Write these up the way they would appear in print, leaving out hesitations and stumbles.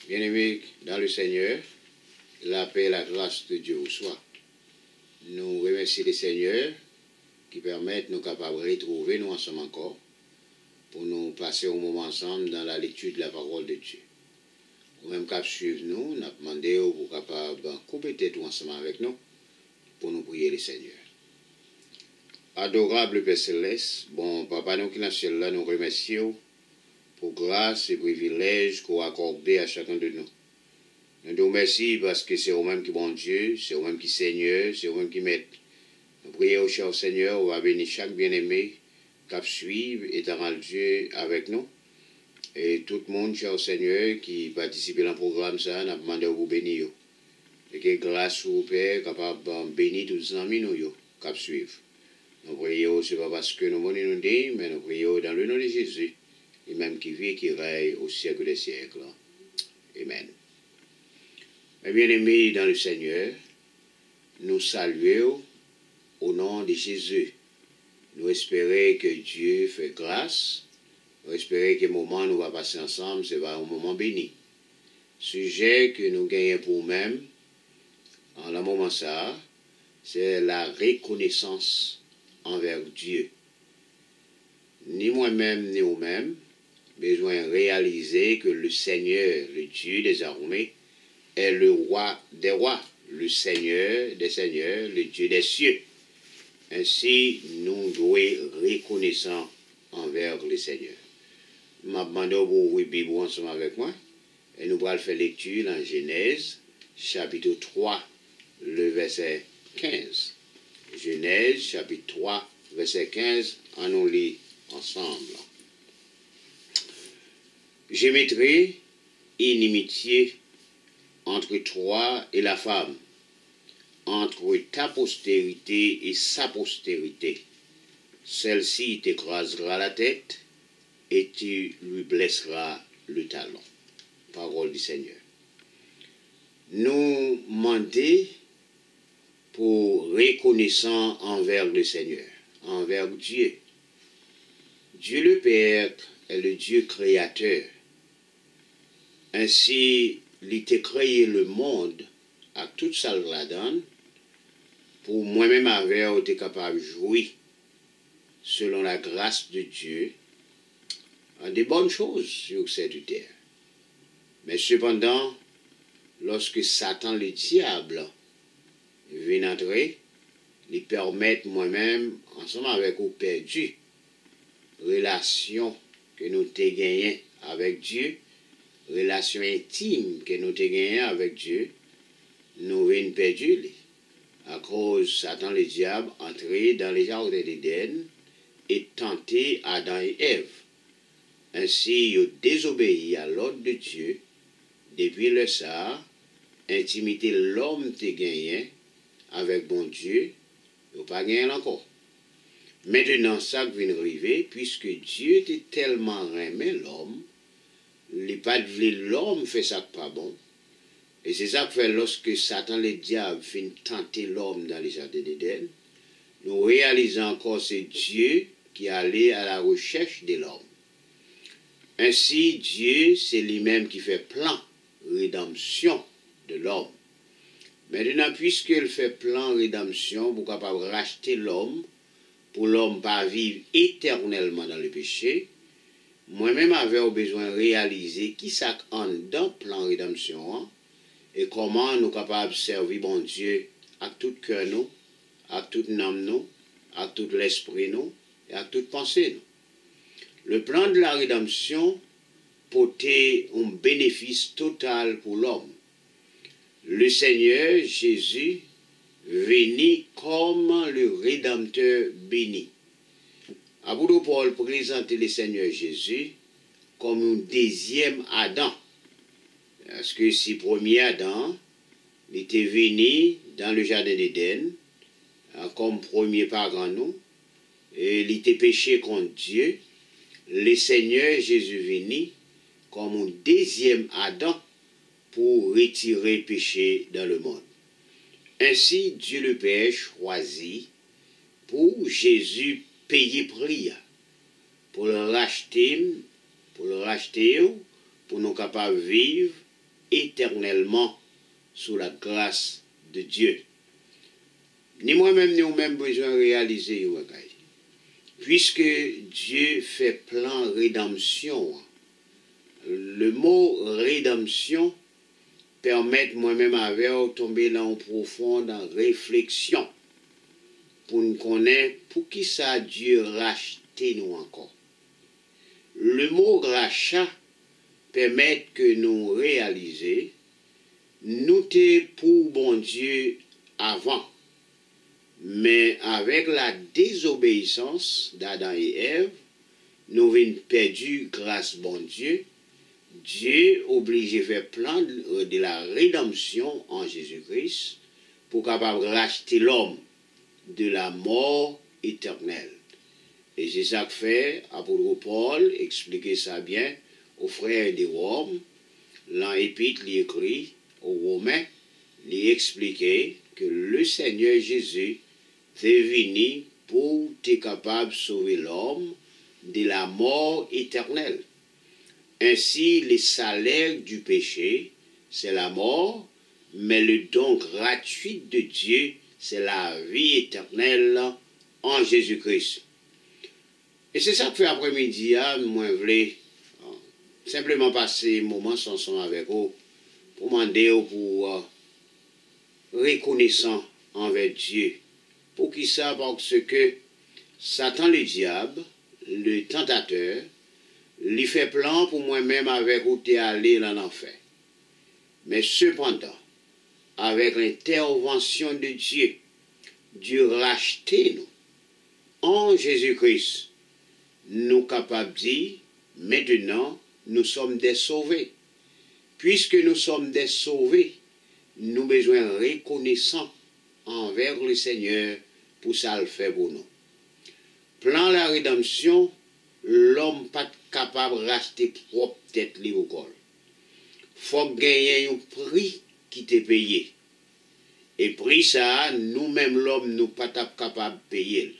Bien-aimés dans le Seigneur, la paix et la grâce de Dieu vous soit. Nous remercions le Seigneur qui permettent nous capables de retrouver nous ensemble encore pour nous passer un moment ensemble dans la lecture de la parole de Dieu. Ou même qu'à suivre nous, nous avons demandé pour capable de couper tête ensemble avec nous pour nous prier le Seigneur. Adorable Père Céleste, bon Papa nous qui est dans le ciel là, nous remercions pour grâce et privilège qu'on a accordé à chacun de nous. Nous te remercions parce que c'est vous-même qui bon Dieu, c'est vous-même qui Seigneur, c'est vous-même qui Maître. Nous prions au cher Seigneur, on va bénir chaque bien-aimé qui suit éternel Dieu avec nous. Et tout le monde, cher Seigneur, qui participe dans le programme, ça, nous demandons de vous bénir. Et que grâce au Père, capable de bénir tous les amis nous qui suivent. Nous prions, ce n'est pas parce que nous nous dit, mais nous prions dans le nom de Jésus, et même qui vit et qui règne au siècle des siècles. Amen. Mes bien-aimés dans le Seigneur, nous saluons au nom de Jésus. Nous espérons que Dieu fait grâce. Nous espérons que le moment où nous allons passer ensemble, c'est un moment béni. Sujet que nous gagnons pour nous-mêmes, en un moment ça, c'est la reconnaissance envers Dieu. Ni moi-même, ni vous-même, besoin de réaliser que le Seigneur, le Dieu des armées, est le roi des rois, le Seigneur des seigneurs, le Dieu des cieux. Ainsi, nous devons reconnaissants envers le Seigneur. Je demande pour ouvrir la Bible ensemble avec moi, et nous allons faire lecture dans Genèse, chapitre 3, le verset 15. Genèse, chapitre 3, verset 15, on nous lit ensemble. Je mettrai inimitié entre toi et la femme, entre ta postérité et sa postérité. Celle-ci t'écrasera la tête et tu lui blesseras le talon. Parole du Seigneur. Nous demandons pour reconnaissant envers le Seigneur, envers Dieu. Dieu le Père est le Dieu créateur. Ainsi, il a créé le monde à toute ça la donne pour moi-même avoir été capable de jouir selon la grâce de Dieu à des bonnes choses sur cette terre. Mais cependant, lorsque Satan le diable vient entrer, il permet moi-même, ensemble avec vous perdu, relation que nous avons gagnée avec Dieu, relation intime que nous avons gagnée avec Dieu, nous avons perdu. À cause Satan le diable entré dans les jardins d'Éden et tenté Adam et Ève. Ainsi, ils ont désobéi à l'ordre de Dieu. Depuis le ça, intimité l'homme te gagné avec bon Dieu, il n'a pas gagné encore. Maintenant, ça vient arriver, puisque Dieu t'a tellement aimé l'homme, il n'a pas dit l'homme fait ça pas bon. Et c'est ça que fait lorsque Satan le diable finit tenter l'homme dans les jardins d'Éden, nous réalisons encore c'est Dieu qui allait à la recherche de l'homme. Ainsi, Dieu, c'est lui-même qui fait plan rédemption de l'homme. Maintenant, puisqu'il fait plan rédemption pour capable racheter l'homme, pour l'homme pas vivre éternellement dans le péché, moi-même avait besoin de réaliser qui ça en dans plan rédemption et comment nous capables de servir bon Dieu à tout cœur nous, à toute âme nous, à tout l'esprit nous et à toute pensée nous. Le plan de la rédemption portait un bénéfice total pour l'homme. Le Seigneur Jésus venait comme le Rédempteur béni. Apôtre Paul présentait le Seigneur Jésus comme un deuxième Adam. Parce que si premier Adam, il était venu dans le jardin d'Éden comme premier parent nous, et il était péché contre Dieu, le Seigneur Jésus venu comme un deuxième Adam pour retirer le péché dans le monde. Ainsi, Dieu le Père choisit pour Jésus payer prix pour le racheter, pour nous capables de vivre éternellement sous la grâce de Dieu. Ni moi-même, ni nous-mêmes besoin de réaliser, puisque Dieu fait plan rédemption. Le mot rédemption permet moi-même avec tomber dans une profonde réflexion pour nous connaître pour qui ça Dieu racheter nous encore. Le mot rachat permet que nous réaliser nous t'es pour bon Dieu avant, mais avec la désobéissance d'Adam et Ève, nous avons perdu grâce bon Dieu. Dieu obligé de faire plan de la rédemption en Jésus-Christ pour capable racheter l'homme de la mort éternelle. Et c'est ça que fait apôtre Paul, expliquer ça bien aux frères de Rome. Dans l'épître, il écrit aux Romains, il expliquait que le Seigneur Jésus est venu pour être capable de sauver l'homme de la mort éternelle. Ainsi, le salaire du péché, c'est la mort, mais le don gratuit de Dieu, c'est la vie éternelle en Jésus-Christ. Et c'est ça que fait après-midi, moi, je voulais simplement passer un moment ensemble avec vous, pour demander pour reconnaissant envers Dieu. Pour qui ça? Parce que Satan, le diable, le tentateur, il fait plan pour moi-même avec où tu es allé dans l'enfer. Mais cependant, avec l'intervention de Dieu, Dieu racheté nous en Jésus-Christ. Nous capables de dire, maintenant, nous sommes des sauvés. Puisque nous sommes des sauvés, nous avons besoin de reconnaissants envers le Seigneur pour ça le faire pour nous. Plan la rédemption, l'homme pas capable de racheter propre tête li au col. Faut gagner un prix qui t'est payé. Et prix ça, nous-mêmes l'homme, nous pas capable de payer.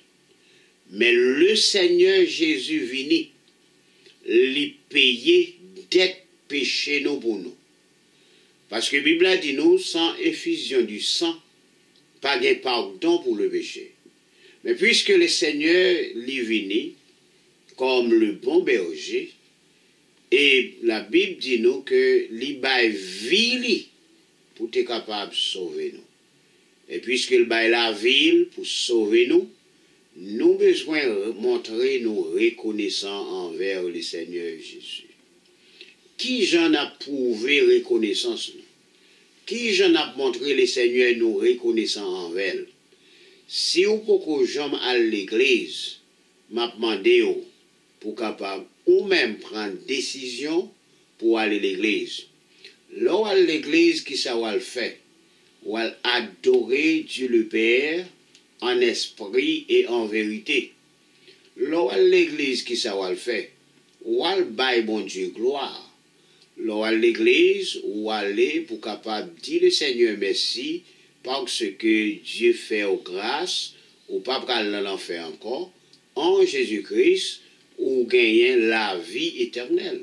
Mais le Seigneur Jésus vini, lui payer dette péché nous pour nous. Parce que la Bible a dit nous, sans effusion du sang, pas de pardon pour le péché. Mais puisque le Seigneur lui vini, comme le bon berger, et la Bible dit nous que lui baille vie pour être capable de sauver nous. Et puisqu'il baille la ville pour sauver nous, nous avons besoin de montrer nous reconnaissants envers le Seigneur Jésus. Qui j'en a prouvé reconnaissance nous? Qui j'en a montré le Seigneur nous reconnaissants envers? Si vous pouvez jamais à l'église, m'a demandé pour capable ou même prendre décision pour aller à l'église. Là à l'église, qui ça va le faire? Ou adorer Dieu le Père en esprit et en vérité. Là à l'église, qui ça va le faire? Ou bailler bon Dieu gloire. Là à l'église, ou aller pour capable dire le Seigneur merci parce que Dieu fait aux grâces, ou pas prendre l'enfer encore, en Jésus-Christ, ou gagner la vie éternelle.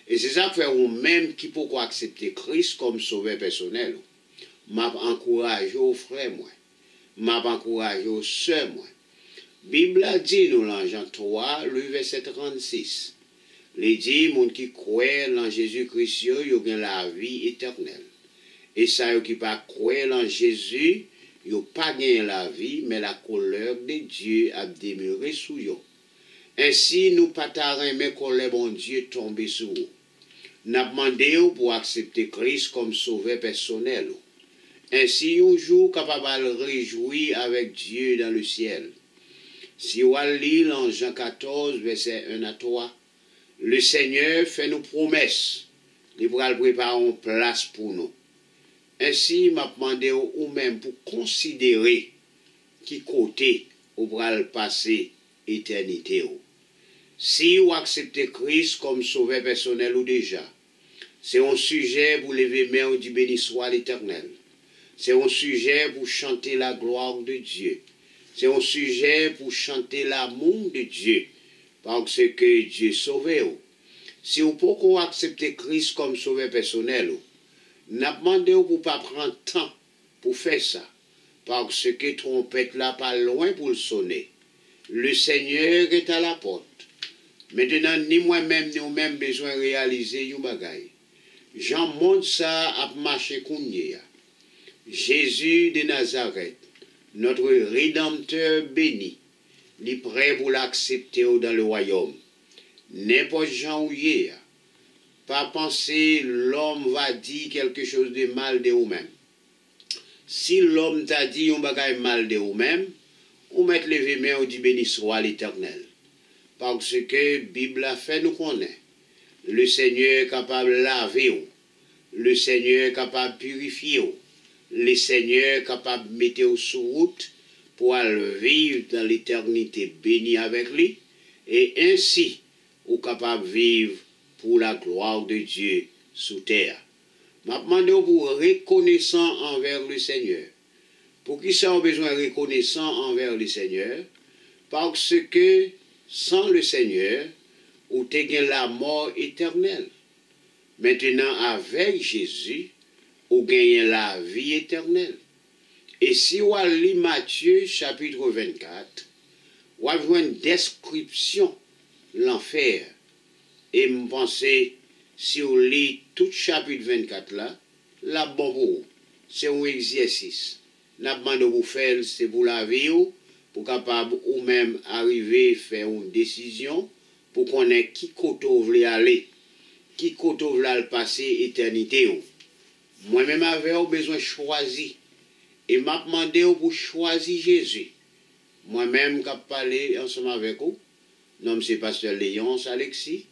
Et c'est ça que fait ou même qui peut accepter Christ comme sauveur personnel. M'a encouragé aux frères moi. M'a encouragé aux sœurs moi. Bible a dit nous dans Jean 3, le verset 36. Il dit moun qui croit en Jésus-Christ, yo gagne la vie éternelle. Et ça qui pas croire en Jésus, yo pas gagné la vie, mais la colère de Dieu a demeuré sous yo. Ainsi, nous pas mais colère bon Dieu tomber sur vous. N'a demandé pour accepter Christ comme sauveur personnel. Ainsi, un jour capable de réjouir avec Dieu dans le ciel. Si on lit en Jean 14, verset 1 à 3, le Seigneur fait nous promesses. Il va préparer une place pour nous. Ainsi, m'a demandé ou même pour considérer qui côté ou va le passer éternité. Si vous acceptez Christ comme sauveur personnel ou déjà, c'est un sujet pour lever main du béni soit l'Éternel. C'est un sujet pour chanter la gloire de Dieu. C'est un sujet pour chanter l'amour de Dieu. parce que Dieu sauve. Si vous pouvez accepter Christ comme sauveur personnel, n'a demandé pour pas prendre temps pour faire ça, parce que trompette là pas loin pour le sonner. Le Seigneur est à la porte. Maintenant, ni moi-même, ni vous-même besoin de réaliser une bagaille. Jean montre ça à marcher kounya. Jésus de Nazareth, notre Rédempteur béni, il est prêt pour l'accepter dans le royaume. N'importe Jean ou hier, pas penser l'homme va dire quelque chose de mal de vous-même. Si l'homme t'a dit un bagage mal de vous-même, ou mettre les mains ou dit béni soit l'Éternel. Parce que la Bible a fait nous connaître. Le Seigneur est capable de laver, le Seigneur est capable de purifier, le Seigneur est capable de mettre sur route pour aller vivre dans l'éternité bénie avec lui, et ainsi, ou capable de vivre pour la gloire de Dieu sous terre. Je demande pour reconnaissant envers le Seigneur. Pour qui ça a besoin de reconnaissant envers le Seigneur? Parce que sans le Seigneur, ou t'es la mort éternelle. Maintenant, avec Jésus, ou gagne la vie éternelle. Et si vous lisez Matthieu chapitre 24, vous avez une description de l'enfer. Et je pense, si vous lisez tout chapitre 24 là, la bon pour vous. C'est un exercice. N'a pas de vous faire, c'est pour la vie, pour capable ou même arriver à faire une décision, pour connaître qui côté vous voulez aller, qui côté vous voulez passer éternité. Moi-même, avec besoin de choisir. Et m'a demandé pour choisir Jésus. Moi-même, qui parlé ensemble avec vous, nom c'est pasteur Léonce Alexis.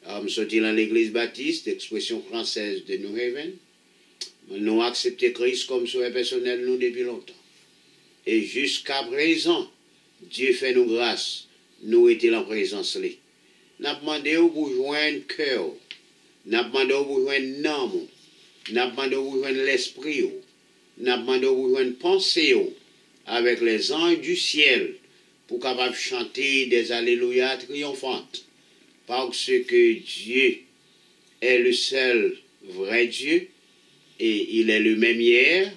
Je suis sorti dans l'église baptiste, expression française de New Haven. Nous avons accepté Christ comme sauveur personnel nous depuis longtemps. Et jusqu'à présent, Dieu fait nous grâce. Nous étions en présence. Nous avons demandé pour joindre cœur. Nous avons demandé pour joindre l'âme. Nous avons demandé pour joindre l'esprit. Nous avons demandé pour joindre pensée avec les anges du ciel pour capable chanter des alléluia triomphantes. Parce que Dieu est le seul vrai Dieu et il est le même hier,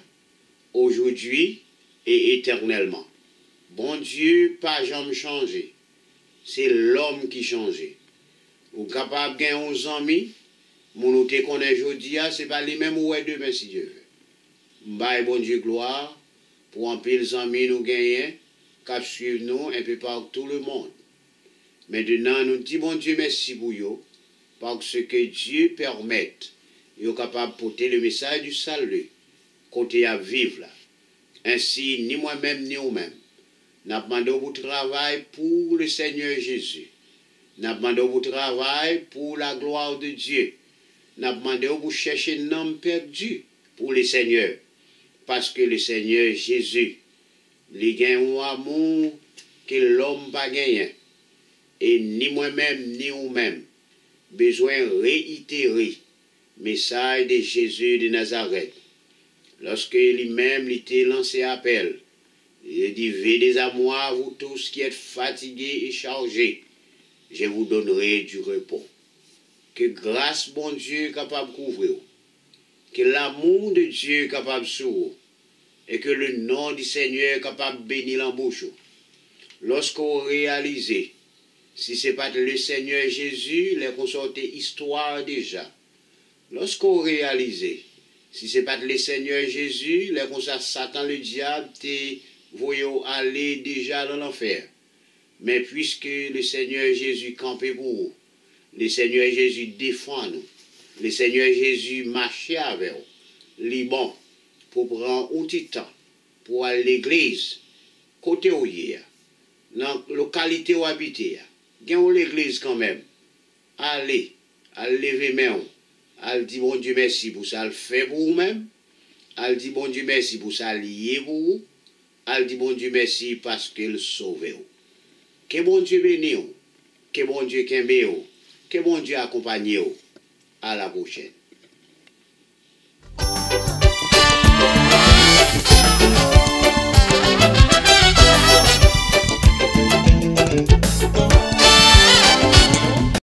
aujourd'hui et éternellement. Bon Dieu, pas jamais changé. C'est l'homme qui change. Ou capable de gagner 11 amis, mon te connaît aujourd'hui, c'est pas les mêmes ou demain si Dieu veut. M'baye bon Dieu gloire pour un pile amis nous gagner, qui suivent nous un peu par tout le monde. Maintenant, nous disons bon Dieu merci pour vous, parce que Dieu permet, vous capable de porter le message du salut, côté à vivre là. Ainsi, ni moi-même, ni vous-même, nous demandons votre travail pour le Seigneur Jésus. Nous demandons votre travail pour la gloire de Dieu. Nous demandons pour chercher un homme perdu pour le Seigneur. Parce que le Seigneur Jésus, il a un amour que l'homme n'a pas gagné. Et ni moi-même, ni vous-même, besoin de réitérer le message de Jésus de Nazareth. Lorsque lui-même était lancé appel, il dit, venez à moi, vous tous qui êtes fatigués et chargés, je vous donnerai du repos. Que grâce, bon Dieu, capable de couvrir, que l'amour de Dieu capable de sourire, et que le nom du Seigneur capable de bénir l'embouche. Lorsqu'on réalise, si ce n'est pas le Seigneur Jésus, les consortés histoire déjà. Lorsqu'on réalise, si ce n'est pas le Seigneur Jésus, les consortés Satan, le diable, voyons aller déjà dans l'enfer. Mais puisque le Seigneur Jésus campait pour vous, le Seigneur Jésus défend nous, le Seigneur Jésus marchait avec vous, bon pour prendre un petit temps pour aller à l'église, côté où il y a, dans la localité où habiter, gagnez l'église quand même. Allez lever main, allez dire bon Dieu merci pour ça le fait pour vous-même, allez dire bon Dieu merci pour ça lié pour vous, allez dire bon Dieu merci parce qu'il sauve vous. Que bon Dieu bénisse vous, que bon Dieu kembe vous, que bon Dieu accompagne vous. À la prochaine.